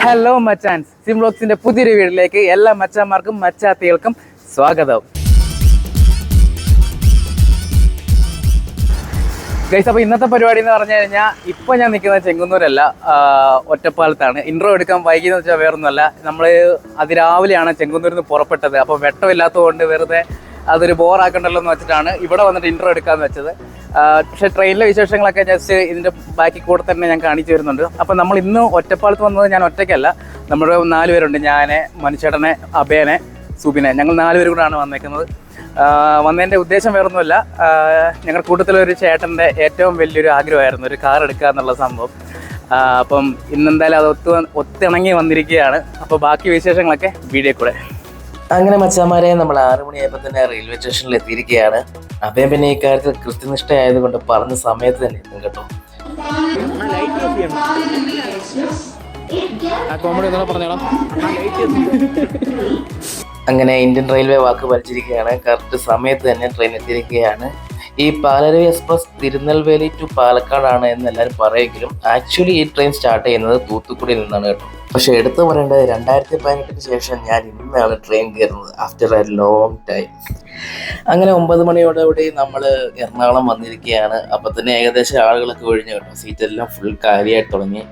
Hello മച്ചാൻസ്, സിംബ്ലോഗ്സിന്റെ പുതിയൊരു വീഡിയോയിലേക്ക് എല്ലാ മച്ചാന്മാർക്കും മച്ചാത്തികൾക്കും സ്വാഗതം. ഗൈസ്, അപ്പോൾ ഇന്നത്തെ പരിപാടി എന്ന് പറഞ്ഞു കഴിഞ്ഞാൽ ഇപ്പോൾ ഞാൻ നിൽക്കുന്നത് ചെങ്ങന്നൂരല്ല, ഒറ്റപ്പാലത്താണ്. ഇൻട്രോ എടുക്കാൻ വൈകിയെന്ന് വെച്ചാൽ വേറൊന്നുമല്ല, നമ്മൾ അതിരാവിലെയാണ് ചെങ്ങന്നൂരിൽ നിന്ന് പുറപ്പെട്ടത്. അപ്പോൾ വെട്ടമില്ലാത്തതുകൊണ്ട് വെറുതെ അതൊരു ബോറാക്കണ്ടല്ലോ എന്ന് വെച്ചിട്ടാണ് ഇവിടെ വന്നിട്ട് ഇൻട്രോ എടുക്കാമെന്ന് വെച്ചത്. പക്ഷേ ട്രെയിനിലെ വിശേഷങ്ങളൊക്കെ ജസ്റ്റ് ഇതിൻ്റെ ബാക്കിൽ കൂടെ തന്നെ ഞാൻ കാണിച്ചു വരുന്നുണ്ട്. അപ്പോൾ നമ്മൾ ഇന്ന് ഒറ്റപ്പാലത്ത് വന്നത് ഞാൻ ഒറ്റയ്ക്കല്ല, നമ്മുടെ 4 പേരുണ്ട്. ഞാൻ, മനുഷ്യേട്ടനെ, അഭയനെ, സുബിനെ, ഞങ്ങൾ 4 പേരും കൂടെയാണ് വന്നേക്കുന്നത്. വന്നതിൻ്റെ ഉദ്ദേശം വേറൊന്നുമല്ല, ഞങ്ങളുടെ കൂട്ടത്തിലൊരു ചേട്ടൻ്റെ ഏറ്റവും വലിയൊരു ആഗ്രഹമായിരുന്നു ഒരു കാർ എടുക്കുക എന്നുള്ള സംഭവം. അപ്പം ഇന്നെന്തായാലും അത് ഒത്തിണങ്ങി വന്നിരിക്കുകയാണ്. അപ്പോൾ ബാക്കി വിശേഷങ്ങളൊക്കെ വീഡിയോ കൂടെ. അങ്ങനെ മച്ചാമാരെ, നമ്മൾ 6 മണിയായപ്പോൾ തന്നെ റെയിൽവേ സ്റ്റേഷനിൽ എത്തിയിരിക്കുകയാണ്. അഭയം പിന്നെ ഈ കാര്യത്തിൽ കൃത്യനിഷ്ഠയായതുകൊണ്ട് പറഞ്ഞ സമയത്ത് തന്നെ എത്തും കേട്ടോ. അങ്ങനെ ഇന്ത്യൻ റെയിൽവേ വാക്ക് വലിച്ചിരിക്കുകയാണ്. കറക്റ്റ് സമയത്ത് തന്നെ ട്രെയിൻ എത്തിയിരിക്കുകയാണ്. ഈ പാലരുവി എക്സ്പ്രസ് തിരുനെൽവേലി ടു പാലക്കാടാണ് എന്ന് എല്ലാവരും പറയുമെങ്കിലും ആക്ച്വലി ഈ ട്രെയിൻ സ്റ്റാർട്ട് ചെയ്യുന്നത് തൂത്തുക്കുടിയിൽ നിന്നാണ് കേട്ടോ. പക്ഷെ എടുത്തു പറയേണ്ടത് 2018 ശേഷം ഞാൻ ഇന്നാണ് ട്രെയിൻ കയറുന്നത്, ആഫ്റ്റർ എ ലോങ് ടൈം. അങ്ങനെ 9 മണിയോടുകൂടി നമ്മൾ എറണാകുളം വന്നിരിക്കുകയാണ്. അപ്പം തന്നെ ഏകദേശം ആളുകളൊക്കെ ഒഴിഞ്ഞു കേട്ടോ. സീറ്റെല്ലാം ഫുൾ കാലിയായിട്ട് തുടങ്ങി.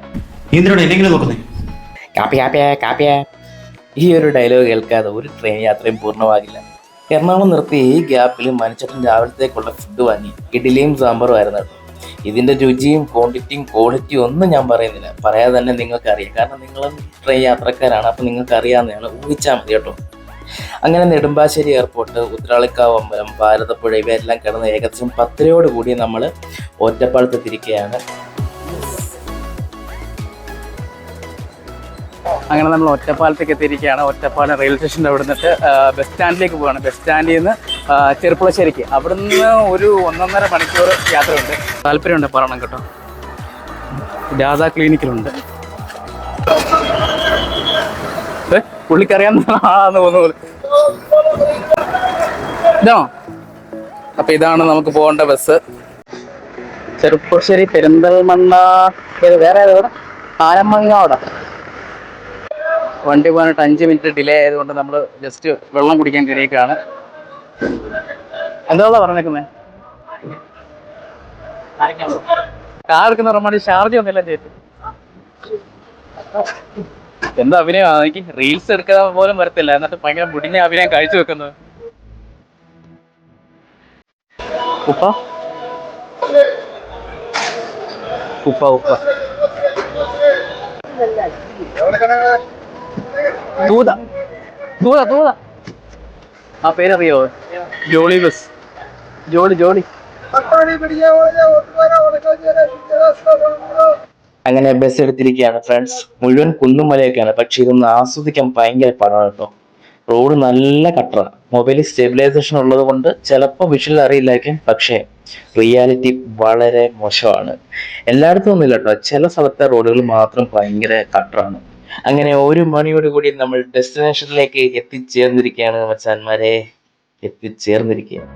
ഈ ഒരു ഡയലോഗ് കേൾക്കാതെ ഒരു ട്രെയിൻ യാത്രയും പൂർണ്ണമാകില്ല. എറണാകുളം നിർത്തി ഈ ഗ്യാപ്പിൽ മനുഷ്യൻ രാവിലത്തേക്കുള്ള ഫുഡ് വാങ്ങി. ഇഡ്ഡലിയും സാമ്പാറും ആയിരുന്നു കേട്ടോ. ഇതിൻ്റെ രുചിയും ക്വാളിറ്റിയും ഒന്നും ഞാൻ പറയുന്നില്ല, പറയാതെ തന്നെ നിങ്ങൾക്കറിയാം. കാരണം നിങ്ങളും ട്രെയിൻ യാത്രക്കാരാണ്, അപ്പം നിങ്ങൾക്ക് അറിയാവുന്നതാണ്, ഊഹിച്ചാൽ മതി കേട്ടോ. അങ്ങനെ നെടുമ്പാശ്ശേരി എയർപോർട്ട്, ഉത്രാളിക്കാവ് അമ്പലം, ഭാരതപ്പുഴ ഇവയെല്ലാം കിടന്ന് ഏകദേശം 10:00 നമ്മൾ ഒറ്റപ്പാലത്തെത്തിരിക്കുകയാണ്. അങ്ങനെ നമ്മൾ ഒറ്റപ്പാലത്തേക്ക് എത്തിയിരിക്കുകയാണ്. ഒറ്റപ്പാലം റെയിൽവേ സ്റ്റേഷൻ്റെ അവിടെ നിന്നിട്ട് ബസ് സ്റ്റാൻഡിലേക്ക് പോവുകയാണ്. ബസ് സ്റ്റാൻഡിൽ നിന്ന് ചെറുപ്പുളശ്ശേരിക്ക് അവിടെ നിന്ന് ഒരു 1.5 മണിക്കൂർ യാത്രയുണ്ട്. താല്പര്യമുണ്ട് പറയണം കേട്ടോ. രാധാ ക്ലിനിക്കിലുണ്ട്. പുള്ളിക്കറിയാവുന്ന ആളാന്ന് തോന്നുന്നു. ഇതാണോ? അപ്പം ഇതാണ് നമുക്ക് പോകേണ്ട ബസ്. ചെറുപ്പുളശ്ശേരി, പെരിന്തൽമണ്ണ, വേറെ ആലമങ്ങാട്. വണ്ടി പോകാനായിട്ട് 5 മിനിറ്റ് ഡിലേ ആയതുകൊണ്ട് നമ്മൾ ജസ്റ്റ് വെള്ളം കുടിക്കാൻ കയറിയേക്കാണ്. എന്താ പറഞ്ഞേക്കുന്നത്? കാർ എടുക്കുന്ന റൊമാൻറ്റി ഷാർജ് ഒന്നുമില്ല ചേച്ചി. എന്താ അഭിനയം! എനിക്ക് റീൽസ് എടുക്കാൻ പോലും വരത്തില്ല, എന്നിട്ട് ഭയങ്കര മുടിഞ്ഞ അഭിനയം കാഴ്ച വെക്കുന്നത്. ഉപ്പ ഉപ്പ ഉപ്പ തൂത തൂത തൂത ആ പേരറിയോ? ജോളി ബസ്. ജോളി. അങ്ങനെ ബസ് എടുത്തിരിക്കുകയാണ് ഫ്രണ്ട്സ്. മുഴുവൻ കുന്നും മലയൊക്കെയാണ്, പക്ഷെ ഇതൊന്ന് ആസ്വദിക്കാൻ ഭയങ്കര പാടാണ് കേട്ടോ. റോഡ് നല്ല കട്ടറാണ്. മൊബൈലിൽ സ്റ്റെബിലൈസേഷൻ ഉള്ളത് കൊണ്ട് ചിലപ്പോൾ വിഷ്വൽ അറിയില്ലായിരിക്കും, പക്ഷേ റിയാലിറ്റി വളരെ മോശമാണ്. എല്ലായിടത്തും ഒന്നുമില്ല കേട്ടോ, ചില സ്ഥലത്തെ റോഡുകൾ മാത്രം ഭയങ്കര കട്ടറാണ്. അങ്ങനെ 1 മണിയോടുകൂടി നമ്മൾ ഡെസ്റ്റിനേഷനിലേക്ക് എത്തിച്ചേർന്നിരിക്കുകയാണ് മച്ചാന്മാരെ, എത്തിച്ചേർന്നിരിക്കുകയാണ്.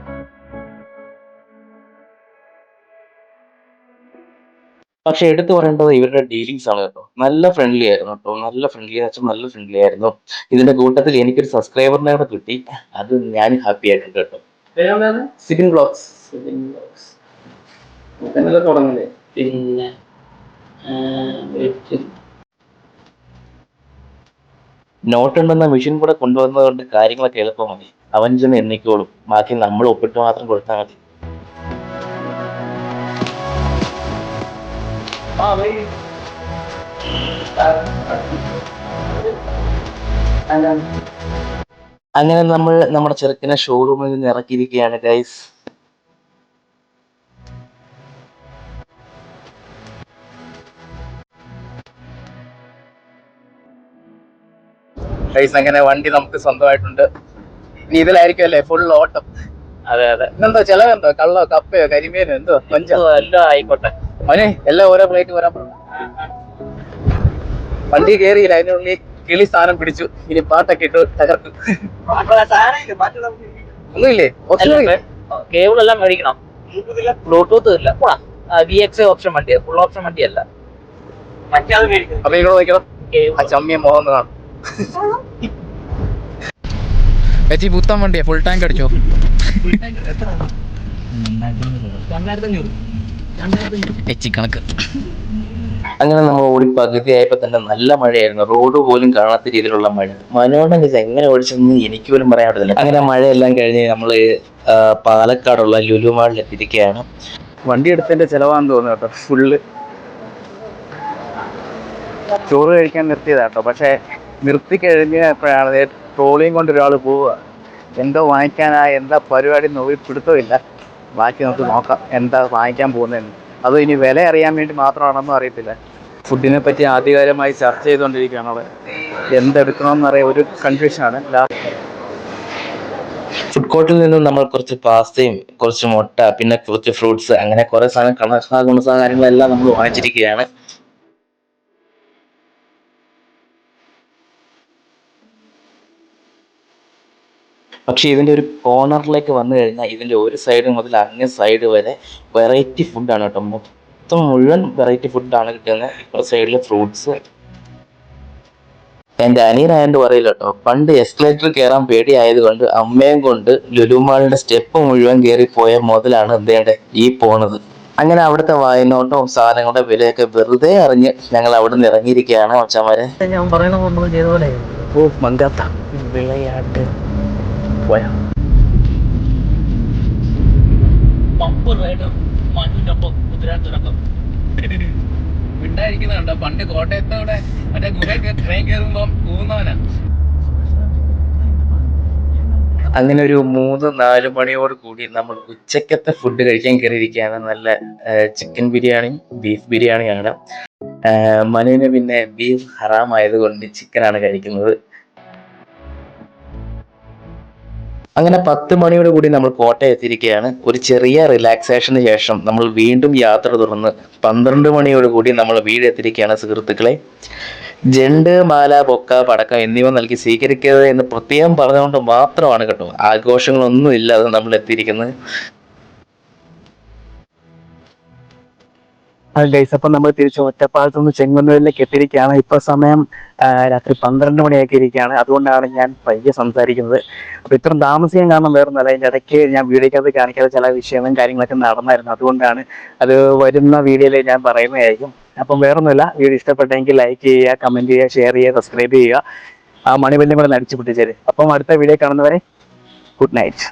പക്ഷെ എടുത്തു പറയേണ്ടത് ഇവരുടെ ഡീലിങ്സ് ആണ് കേട്ടോ. നല്ല ഫ്രണ്ട്ലി ആയിരുന്നു കേട്ടോ, നല്ല ഫ്രണ്ട്ലി ആയിരുന്നു. ഇതിന്റെ കൂട്ടത്തിൽ എനിക്കൊരു സബ്സ്ക്രൈബറിനെ കൂടെ കിട്ടി, അത് ഞാൻ ഹാപ്പി ആയിട്ടുണ്ട് കേട്ടോ. സിബിൻ ബ്ലോഗ്സ്. പിന്നെ നോട്ട് ഉണ്ടെന്ന മെഷീൻ കൂടെ കൊണ്ടുവന്നത് കൊണ്ട് കാര്യങ്ങളൊക്കെ എളുപ്പമായി. അവൻ ചെന്ന് എണ്ണിക്കോളും, ബാക്കി നമ്മൾ ഒപ്പിട്ട് മാത്രം കൊടുത്താൽ മതി. അങ്ങനെ നമ്മൾ നമ്മുടെ ചെറുക്കനെ ഷോറൂമിൽ നിന്ന് ഇറക്കിയിരിക്കുകയാണ് ഗൈസ്. അങ്ങനെ വണ്ടി നമുക്ക് സ്വന്തമായിട്ടുണ്ട്. ഇനി ഇതിലായിരിക്കും അല്ലേ ഫുൾ ഓട്ടം? അതെ. ഇന്നെന്തോ ചെലവെന്തോ? കള്ളോ, കപ്പയോ, കരിമീനോ, എന്തോ കൊഞ്ചോ എല്ലാം ആയിക്കോട്ടെ അവനെ, എല്ലാം ഓരോ പ്ലേറ്റ് വരാൻ പറഞ്ഞു. വണ്ടി കയറിയില്ല, അതിനുള്ളിൽ കിളി സ്ഥാനം പിടിച്ചു. ഇനി പാട്ടൊക്കെ ഇട്ട് തകർക്കും. ഒന്നുമില്ലേ? കേബിൾ എല്ലാം മേടിക്കണം. ബ്ലൂടൂത്ത് ഇല്ല. VX ഓപ്ഷൻ വണ്ടിയാണ്, ഫുൾ ഓപ്ഷൻ വണ്ടിയല്ല. അപ്പൊ ഇങ്ങോട്ട് നോക്കണം. ആ ചമ്മിയ മുഖം കാണും. ചേച്ചി പുത്തൻ വണ്ടിയാ, ഫുൾ ടാങ്ക് അടിച്ചോ? ചേച്ചി കണക്ക്. അങ്ങനെ നമ്മൾ ഓടി പകുതിയായപ്പോ തന്നെ നല്ല മഴയായിരുന്നു. റോഡ് പോലും കാണാത്ത രീതിയിലുള്ള മഴ. മനോഹരൻ എങ്ങനെ ഓടിച്ചെന്ന് എനിക്ക് പോലും പറയാൻ പറ്റില്ല. അങ്ങനെ മഴയെല്ലാം കഴിഞ്ഞ് നമ്മൾ പാലക്കാടുള്ള ലുലു മാളിൽ എത്തിയിരിക്കുകയാണ്. വണ്ടി എടുത്തതിന്റെ ചെലവാന്ന് തോന്നുന്നു കേട്ടോ. ഫുള്ള് ചോറ് കഴിക്കാൻ നിർത്തിയതാട്ടോ. പക്ഷേ നിർത്തി കഴിഞ്ഞപ്പോഴാണ് ട്രോളിയും കൊണ്ട് ഒരാൾ പോവുക. എന്തോ വാങ്ങിക്കാനാ, എന്താ പരിപാടി നോക്കി പിടുത്തമില്ല. ബാക്കി നമുക്ക് നോക്കാം എന്താ വാങ്ങിക്കാൻ പോകുന്നതെന്ന്. അത് ഇനി വില അറിയാൻ വേണ്ടി മാത്രമാണെന്നും അറിയത്തില്ല. ഫുഡിനെ പറ്റി ആധികാരികമായി ചർച്ച ചെയ്തുകൊണ്ടിരിക്കുകയാണ് അവിടെ. എന്തെടുക്കണമെന്നറിയാൻ ഒരു കൺഫ്യൂഷനാണ്. ഫുഡ് കോർട്ടിൽ നിന്നും നമ്മൾ കുറച്ച് പാസ്തയും കുറച്ച് മുട്ട പിന്നെ കുറച്ച് ഫ്രൂട്ട്സ് അങ്ങനെ കുറെ സാധനം കാര്യങ്ങളെല്ലാം നമ്മൾ വാങ്ങിച്ചിരിക്കുകയാണ്. പക്ഷേ ഇതിൻ്റെ ഒരു കോർണറിലേക്ക് വന്നു കഴിഞ്ഞാൽ ഇതിൻ്റെ ഒരു സൈഡ് മുതൽ അങ്ങേ സൈഡ് വരെ വെറൈറ്റി ഫുഡാണ് കേട്ടോ. മൊത്തം മുഴുവൻ വെറൈറ്റി ഫുഡാണ് കിട്ടുന്നത്. ഇപ്പോൾ സൈഡിൽ ഫ്രൂട്ട്സ്. എൻ്റെ അനിയനായതുകൊണ്ട് പറയില്ല കേട്ടോ. പണ്ട് എസ്കലേറ്റർ കയറാൻ പേടിയായതുകൊണ്ട് അമ്മയും കൊണ്ട് ലുലുമാളിൻ്റെ സ്റ്റെപ്പ് മുഴുവൻ കയറിപ്പോയ മുതലാണ് എന്തേണ്ട ഈ പോണത്. അങ്ങനെ അവിടുത്തെ വായനോട്ടവും സാധനങ്ങളുടെ വിലയൊക്കെ വെറുതെ അറിഞ്ഞ് ഞങ്ങൾ അവിടെ നിന്ന് ഇറങ്ങിയിരിക്കുകയാണ് മച്ചാമാരെ. ഞാൻ പറയണ ചെയ്ത പോലെ മങ്കാത്ത വിളയാട്ട് പോയാ ഉണ്ടായിരിക്കുന്നുണ്ടോ. പണ്ട് കോട്ടയത്തോടെ മറ്റേ ഗുഹ ട്രെയിൻ കയറുമ്പോ പോകുന്നവനാ. അങ്ങനെ ഒരു 3-4 മണിയോട് കൂടി നമ്മൾ ഉച്ചക്കത്തെ ഫുഡ് കഴിക്കാൻ കയറിയിരിക്കുകയാണ്. നല്ല ചിക്കൻ ബിരിയാണിയും ബീഫ് ബിരിയാണിയാണ്. മനുവിന് പിന്നെ ബീഫ് ഹറാം ആയതുകൊണ്ട് ചിക്കനാണ് കഴിക്കുന്നത്. അങ്ങനെ 10 മണിയോട് കൂടി നമ്മൾ കോട്ടയം എത്തിയിരിക്കുകയാണ്. ഒരു ചെറിയ റിലാക്സേഷന് ശേഷം നമ്മൾ വീണ്ടും യാത്ര തുടർന്ന് 12 മണിയോട് കൂടി നമ്മൾ വീടെത്തിയിരിക്കുകയാണ് സുഹൃത്തുക്കളെ. ജണ്ട്, മാല, പൊക്ക, പടക്കം എന്നിവ നൽകി സ്വീകരിക്കരുത് എന്ന് പ്രത്യേകം പറഞ്ഞുകൊണ്ട് മാത്രമാണ് കേട്ടോ. ആഘോഷങ്ങളൊന്നും ഇല്ലാതെ നമ്മൾ എത്തിയിരിക്കുന്നത്. ഗൈസ്, അപ്പം നമ്മൾ തിരിച്ച് ഒറ്റപ്പാലത്ത് നിന്ന് ചെങ്ങന്നൂരിലേക്ക് എത്തിയിരിക്കുകയാണ്. ഇപ്പോൾ സമയം രാത്രി 12 മണിയാക്കി ഇരിക്കുകയാണ്. അതുകൊണ്ടാണ് ഞാൻ പയ്യെ സംസാരിക്കുന്നത്. അപ്പോൾ ഇത്രയും താമസിക്കാൻ കാരണം വേറൊന്നുമല്ല. അതിൻ്റെ ഇടയ്ക്ക് ഞാൻ വീഡിയോക്കകത്ത് കാണിക്കാതെ ചില വിഷയങ്ങളും കാര്യങ്ങളൊക്കെ നടന്നായിരുന്നു. അതുകൊണ്ടാണ്. അത് വരുന്ന വീഡിയോയിൽ ഞാൻ പറയുന്നതായിരിക്കും. അപ്പം വേറൊന്നുമില്ല. വീഡിയോ ഇഷ്ടപ്പെട്ടെങ്കിൽ ലൈക്ക് ചെയ്യുക, കമൻറ്റ് ചെയ്യുക, ഷെയർ ചെയ്യുക, സബ്സ്ക്രൈബ് ചെയ്യുക. ആ മണിബെല്ലും കൂടെ അടിച്ചു പൊട്ടിച്ചേര്. അപ്പം അടുത്ത വീഡിയോ കാണുന്നവരെ ഗുഡ് നൈറ്റ്.